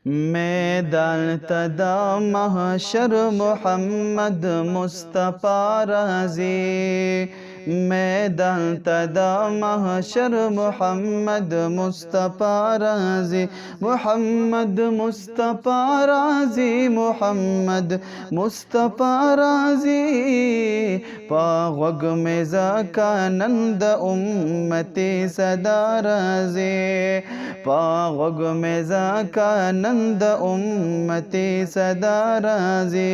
मैदान तदा महशर मुहम्मद मुस्तफा राजी। मैदान तदा महशर मुहम्मद मुस्तफा राजी। मुहम्मद मुस्तफा राजी। मुहम्मद मुस्तफा राजी। पाग़ में ज़कानंद उम्मती सदा राजी। पाग़ में ज़कानंद उम्मती सदा राजी।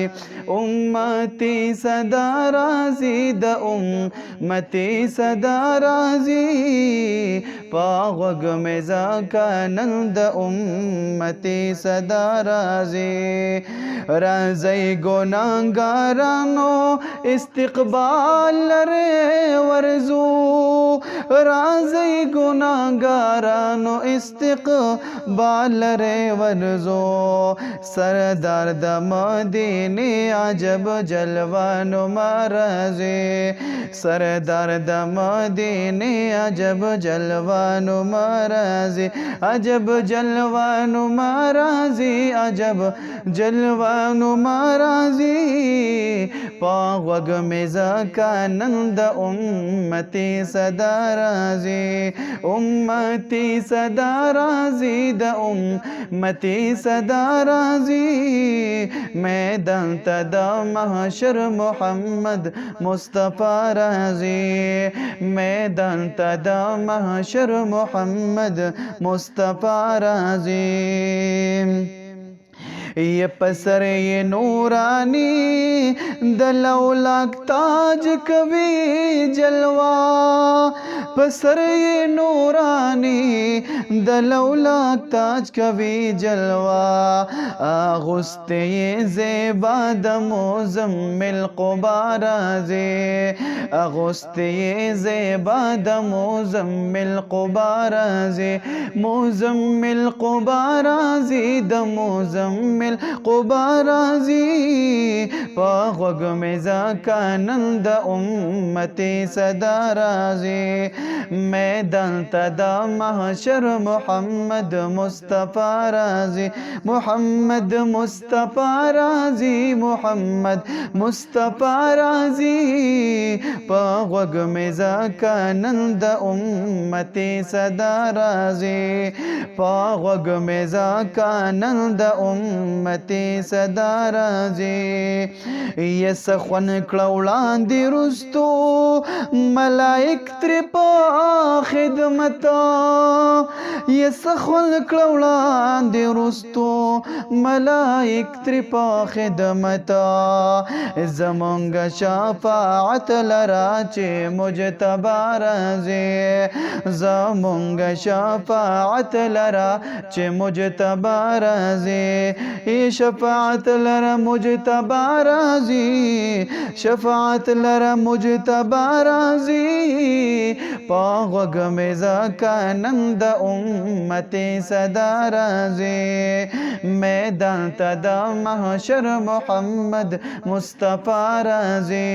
उम्मती सदा राजी द उम्मती सदा राजी। पाग़ में ज़कानंद उम्मती सदा राजी। राज़े गुनाहगारानो इस्तिक़बाल रे वर्ज़ू। राज़े गुनाहगारानो इस्तिक़बाल रे वर्ज़ो। सरदार द मदीने अजब जलवानो महाराजे। सरदार द मदीने अजब जलवानो महाराजे। अजब जलवानो महाराजे। अजब जलवानो महाराजे। पाग़ में ज़कानंद उम्मती सदा राजी। उम्मती सदा राजी द उम्मती सदा राजी। मैदान तदा महशर मुहम्मद मुस्तफा राजी। मैदान तदा महशर मुहम्मद मुस्तफा राजी। ये पसर ये नूरानी दलौलाक ताज कवि जलवा। पसर ये नूरानी दलौलाक ताज कवि जलवा। आगुस्ते ये ज़ेबा दमोज़म्मिल क़ुबाराज़े। आगुस्ते ये ज़ेबा दमोज़म्मिल क़ुबाराज़े। मोज़म्मिल क़ुबाराज़े दमोज़म्मिल क़ुबाराज़ी। पाग़ में ज़कानंद उम्मती सदा राज़ी। मैदान तदा महशर मुहम्मद मुस्तफा राज़ी। मुहम्मद मुस्तफा राज़ी। मुहम्मद मुस्तफा राज़ी। पाग़ में ज़कानंद उम्मती सदा राज़ी। पाग़ में ज़कानंद उम्मती सदा राज़ी। ये सख़्वन क्लौलांदी रुस्तो मलाइक त्रिपा खिदमता। ये सख़्वन क्लौलांदी रुस्तो मलाइक त्रिपा खिदमता। zamong शफाअत लराचे मुजतबा राज़े। zamong शफाअत लराचे मुजतबा राज़े। ये शफाअत लरा मुजतबा राज़ी। शफाअत लरा मुजतबा राज़ी। पाग़ में ज़कानंद उम्मती सदा राज़ी। मैदान तदा महशर मुहम्मद मुस्तफा राज़ी।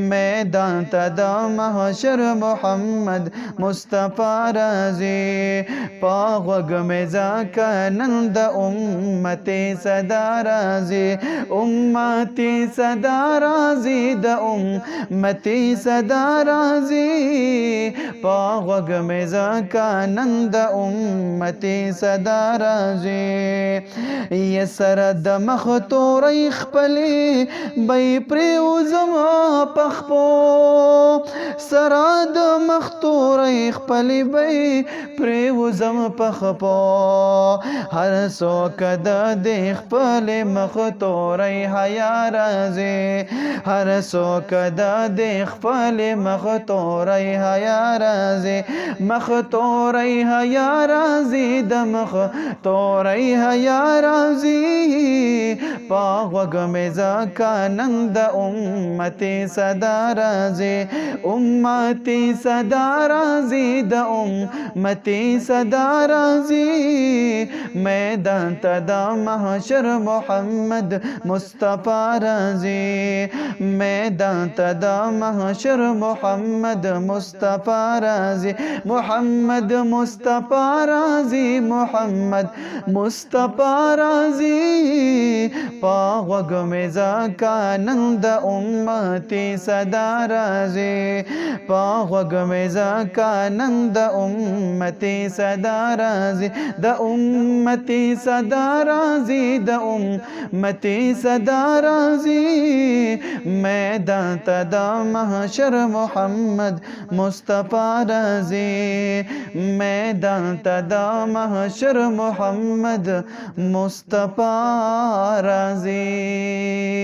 मैदान तदा महशर मुहम्मद मुस्तफा राज़ी। पाग़ में ज़कानंद उम्मती सदा राज़ी। उम्मती सदा राज़ी द उम्मती सदा राज़ी। पाग़ में ज़कानंद उम्मती सदा राज़ी। ये सरद मख्तूरई खपली बई प्रिउज़मा पखपो। सरद मख्तूरई खपली बई प्रिउज़म पखपो। हर सो कद देख पले मख्तूरई हया राज़े। हर सो कद देख पले मख्तूरई हया राज़े। मख्तूरई हया राज़ी द मख्तूरई हया राज़ी। पाग़ में ज़कानंद उम्मती सदा राज़ी। उम्मती सदा राज़ी द उम्मती सदा राज़ी। मैदान तदा महशर मोहम्मद मुस्तफा राजी, मैदान तदा महशर मोहम्मद मुस्तफा राजी, मोहम्मद मुस्तफा राजी, मोहम्मद मुस्तफा राजी, पावग में ज़कानंद उम्मती सदा राजी, पावग में ज़कानंद उम्मती सदा राजी, द उम्मती सदा राजी, द उम्मती सदा राजी, मैदान तदा महशर मोहम्मद मुस्तफा राजी, मैदान तदा महशर मोहम्मद मुस्तफा राजी।